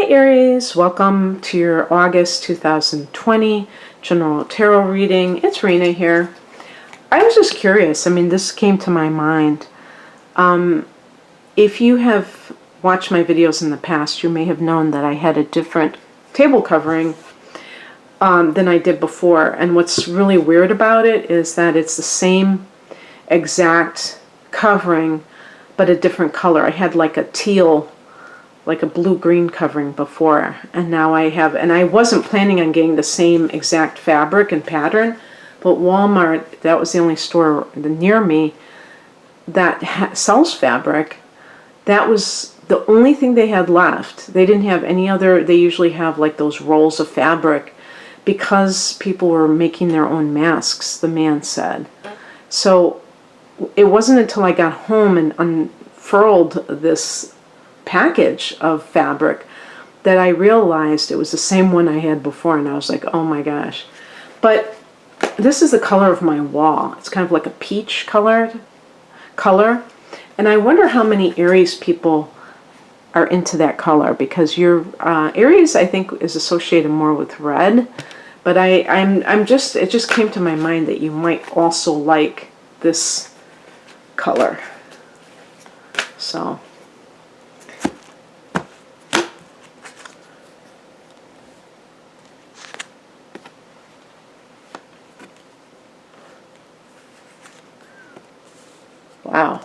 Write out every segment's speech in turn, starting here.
Aries, welcome to your August 2020 General Tarot reading. It's Rena here. I was just curious. This came to my mind. If you have watched my videos in the past, you may have known that I had a different table covering than I did before. And what's really weird about it is that it's the same exact covering, but a different color. I had like a teal, like a blue-green covering before, and now I have, and I wasn't planning on getting the same exact fabric and pattern, but Walmart, that was the only store near me that sells fabric. That was the only thing they had left. They didn't have any other. They usually have like those rolls of fabric because people were making their own masks, the man said. So it wasn't until I got home and unfurled this package of fabric that I realized it was the same one I had before, and I was like, oh my gosh. But this is the color of my wall. It's kind of like a peach colored color, and I wonder how many Aries people are into that color, because your Aries, I think, is associated more with red, but it just came to my mind that you might also like this color. So wow,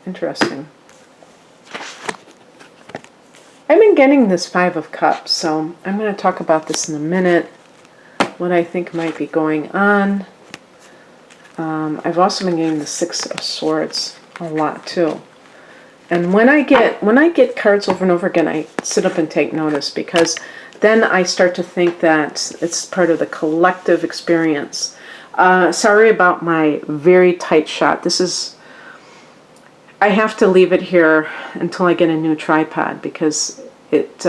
interesting. I've been getting this Five of Cups, so I'm going to talk about this in a minute, what I think might be going on. I've also been getting the Six of Swords a lot too. And when I get cards over and over again, I sit up and take notice, because then I start to think that it's part of the collective experience. Sorry about my very tight shot. I have to leave it here until I get a new tripod, because it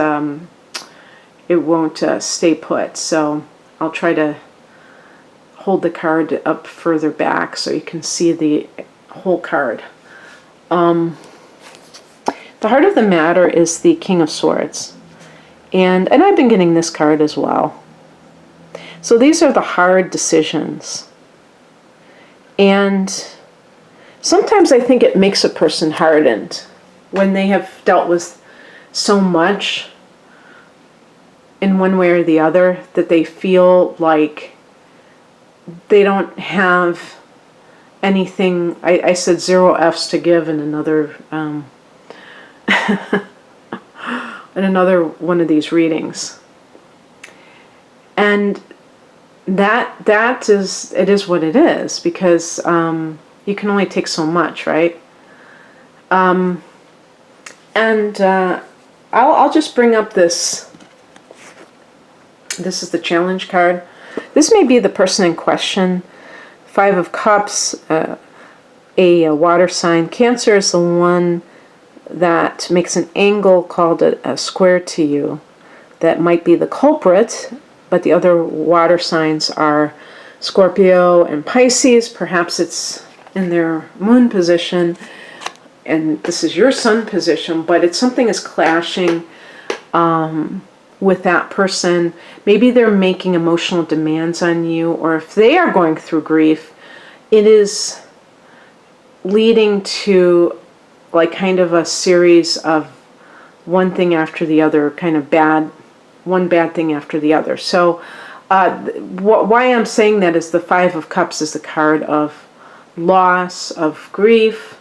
won't stay put. So I'll try to hold the card up further back so you can see the whole card. The heart of the matter is the King of Swords. And I've been getting this card as well. So these are the hard decisions. And sometimes I think it makes a person hardened when they have dealt with so much in one way or the other that they feel like they don't have anything. I said 0 F's to give in another in another one of these readings. And that is, it is what it is, because you can only take so much, right? I'll just bring up this. This is the challenge card. This may be the person in question. Five of Cups, a water sign. Cancer is the one that makes an angle called a square to you. That might be the culprit, but the other water signs are Scorpio and Pisces. Perhaps it's in their moon position, and this is your sun position, but it's something is clashing with that person. Maybe they're making emotional demands on you, or if they are going through grief, it is leading to like kind of a series of one thing after the other, kind of one bad thing after the other. So why I'm saying that is the Five of Cups is the card of loss, of grief,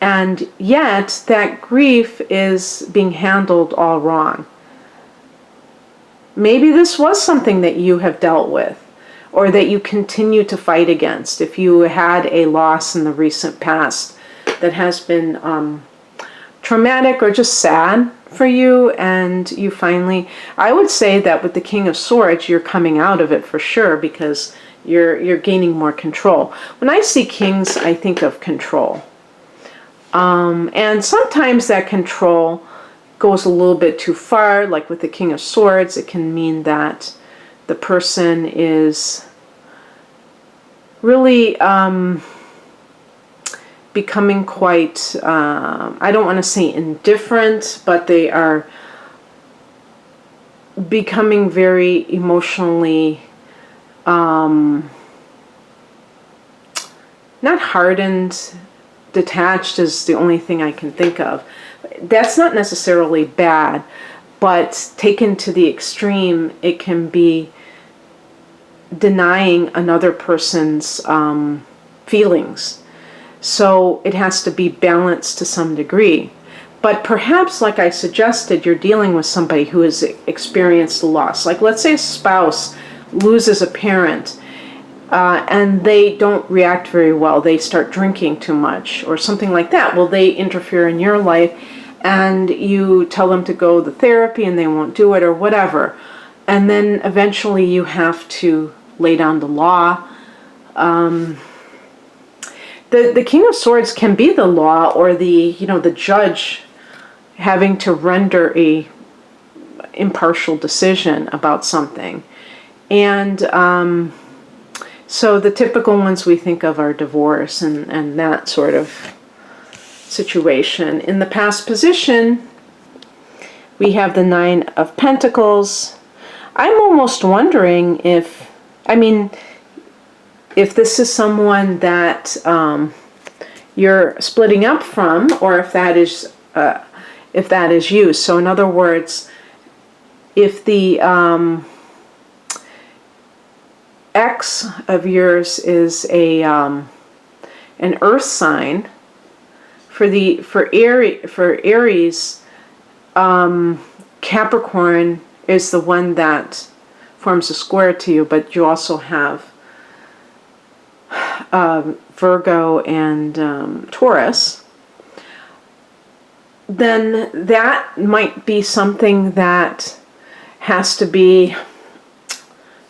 and yet that grief is being handled all wrong. Maybe this was something that you have dealt with, or that you continue to fight against. If you had a loss in the recent past that has been traumatic or just sad for you, and you finally, I would say that with the King of Swords, you're coming out of it for sure, because you're gaining more control. When I see kings, I think of control. And sometimes that control goes a little bit too far, like with the King of Swords. It can mean that the person is really becoming quite, I don't want to say indifferent, but they are becoming very emotionally, not hardened, detached is the only thing I can think of. That's not necessarily bad, but taken to the extreme, it can be denying another person's feelings. So it has to be balanced to some degree. But perhaps, like I suggested, you're dealing with somebody who has experienced loss. Like, let's say a spouse loses a parent, and they don't react very well. They start drinking too much or something like that. Well, they interfere in your life, and you tell them to go to therapy and they won't do it or whatever. And then eventually you have to lay down the law. The King of Swords can be the law, or the judge having to render a impartial decision about something. And so the typical ones we think of are divorce and that sort of situation. In the past position, we have the Nine of Pentacles. I'm almost wondering if this is someone that you're splitting up from, or if that is you. So in other words, if the ex of yours is an earth sign, for Aries, Capricorn is the one that forms a square to you, but you also have Virgo and Taurus. Then that might be something that has to be,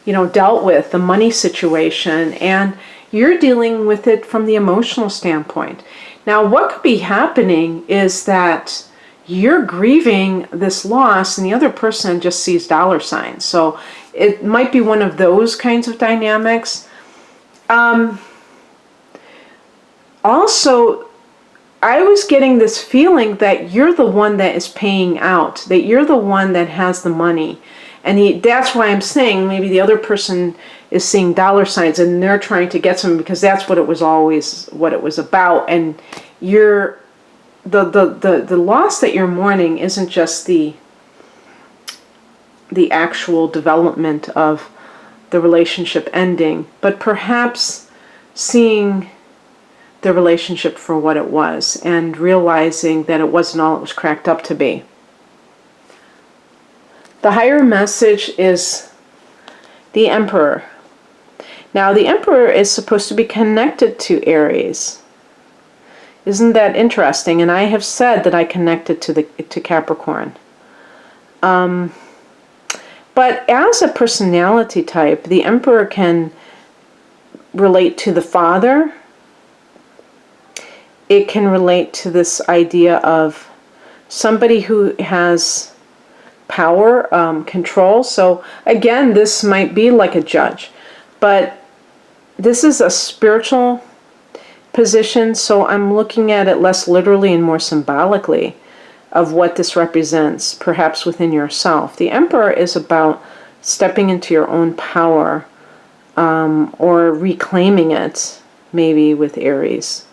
dealt with, the money situation, and you're dealing with it from the emotional standpoint. Now, what could be happening is that you're grieving this loss and the other person just sees dollar signs. So it might be one of those kinds of dynamics. Also, I was getting this feeling that you're the one that is paying out, that you're the one that has the money. And that's why I'm saying maybe the other person is seeing dollar signs and they're trying to get some, because that's what it was about. And you're the loss that you're mourning isn't just the actual development of the relationship ending, but perhaps seeing the relationship for what it was and realizing that it wasn't all it was cracked up to be. The higher message is the Emperor. Now, the Emperor is supposed to be connected to Aries. Isn't that interesting? And I have said that I connected to Capricorn. But as a personality type, the Emperor can relate to the father. It can relate to this idea of somebody who has power, control. So again, this might be like a judge, but this is a spiritual position, so I'm looking at it less literally and more symbolically of what this represents, perhaps within yourself. The Emperor is about stepping into your own power, or reclaiming it, maybe with Aries.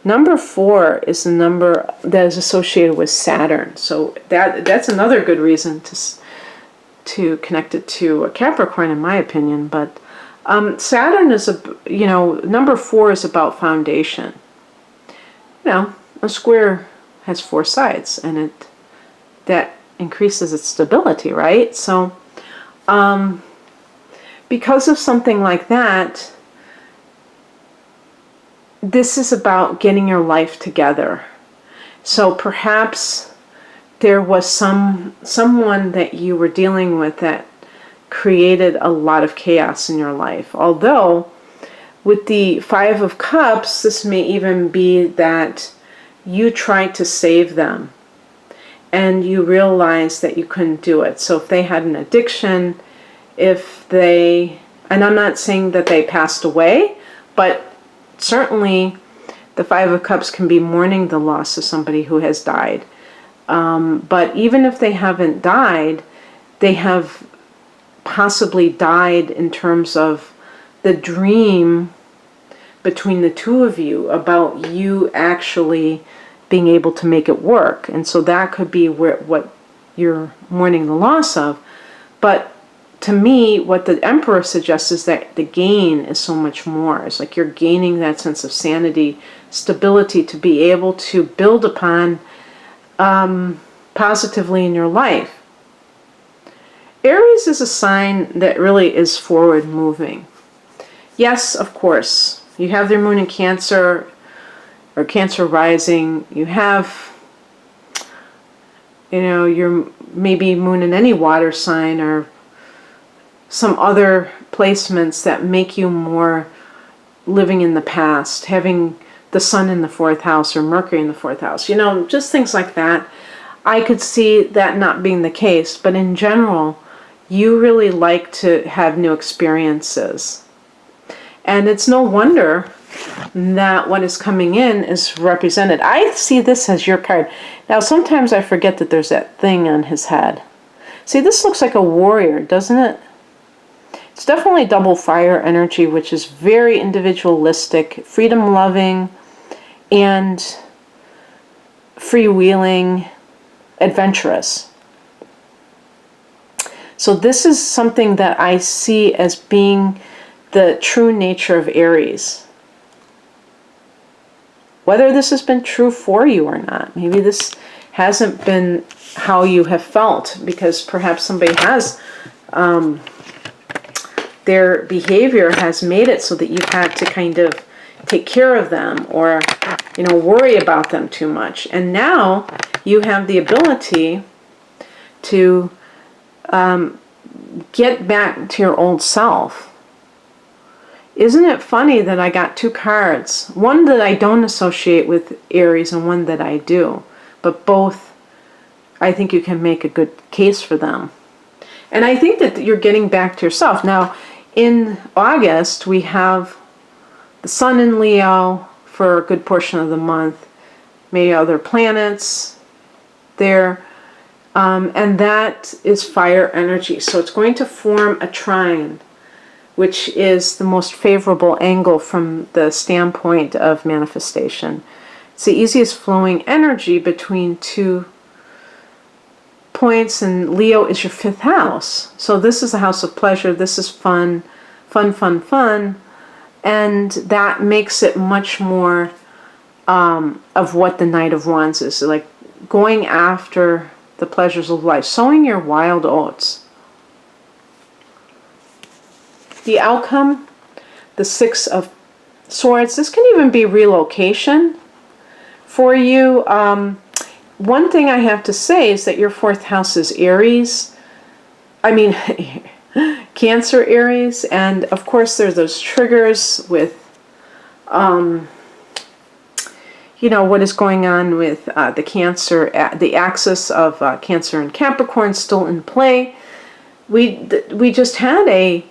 Number 4 is the number that is associated with Saturn. So that's another good reason to connect it to a Capricorn, in my opinion. But Saturn is number 4 is about foundation. A square has 4 sides, and that increases its stability, right? So because of something like that, this is about getting your life together. So perhaps there was someone that you were dealing with that created a lot of chaos in your life. Although with the 5 of Cups, this may even be that you tried to save them and you realized that you couldn't do it. So if they had an addiction, and I'm not saying that they passed away, but certainly the 5 of Cups can be mourning the loss of somebody who has died. But even if they haven't died, they have possibly died in terms of the dream between the two of you about you actually being able to make it work. And so that could be what you're mourning the loss of. But to me, what the Emperor suggests is that the gain is so much more. It's like you're gaining that sense of sanity, stability to be able to build upon positively in your life. Aries is a sign that really is forward moving. Yes, of course, you have their moon in Cancer or Cancer rising. You have, your maybe moon in any water sign or some other placements that make you more living in the past, having the sun in the 4th house or Mercury in the 4th house, just things like that. I could see that not being the case, but in general, you really like to have new experiences. And it's no wonder that what is coming in is represented. I see this as your card. Now, sometimes I forget that there's that thing on his head. See, this looks like a warrior, doesn't it? It's definitely double fire energy, which is very individualistic, freedom-loving, and freewheeling, adventurous. So this is something that I see as being the true nature of Aries. Whether this has been true for you or not, maybe this hasn't been how you have felt, because perhaps somebody has, their behavior has made it so that you've had to kind of take care of them or, worry about them too much. And now you have the ability to get back to your old self. Isn't it funny that I got 2 cards? One that I don't associate with Aries and one that I do. But both, I think you can make a good case for them. And I think that you're getting back to yourself. Now, in August, we have the sun in Leo for a good portion of the month. Maybe other planets there. And that is fire energy. So it's going to form a trine, which is the most favorable angle from the standpoint of manifestation. It's the easiest flowing energy between 2 points, and Leo is your 5th house. So this is a house of pleasure. This is fun, fun, fun, fun. And that makes it much more of what the Knight of Wands is. So like going after the pleasures of life, sowing your wild oats. The outcome, the 6 of Swords. This can even be relocation for you. One thing I have to say is that your 4th house is Aries. Cancer Aries. And of course there's those triggers with, what is going on with the Cancer, the axis of Cancer and Capricorn still in play. We just had a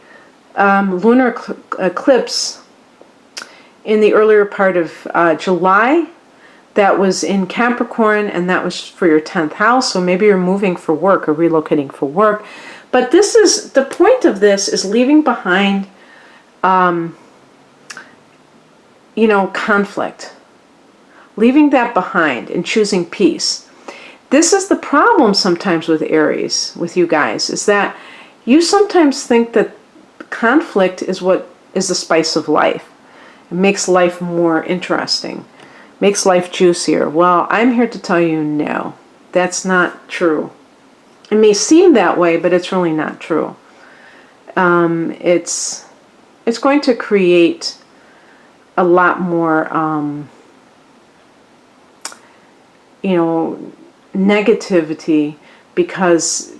lunar eclipse in the earlier part of July that was in Capricorn, and that was for your 10th house. So maybe you're moving for work or relocating for work. But this is the point of this, is leaving behind conflict, leaving that behind and choosing peace. This is the problem sometimes with Aries, with you guys, is that you sometimes think that conflict is what is the spice of life. It makes life more interesting, makes life juicier. Well, I'm here to tell you no, that's not true. It may seem that way, but it's really not true. It's going to create a lot more, negativity, because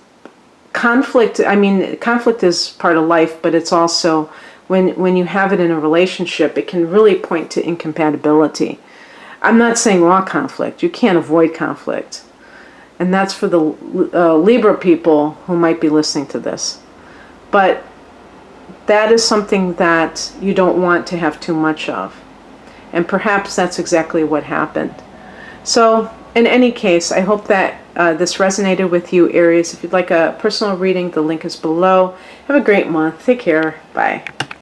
conflict is part of life, but it's also, when you have it in a relationship, it can really point to incompatibility. I'm not saying raw conflict. You can't avoid conflict. And that's for the Libra people who might be listening to this. But that is something that you don't want to have too much of. And perhaps that's exactly what happened. So, in any case, I hope that this resonated with you, Aries. If you'd like a personal reading, the link is below. Have a great month. Take care. Bye.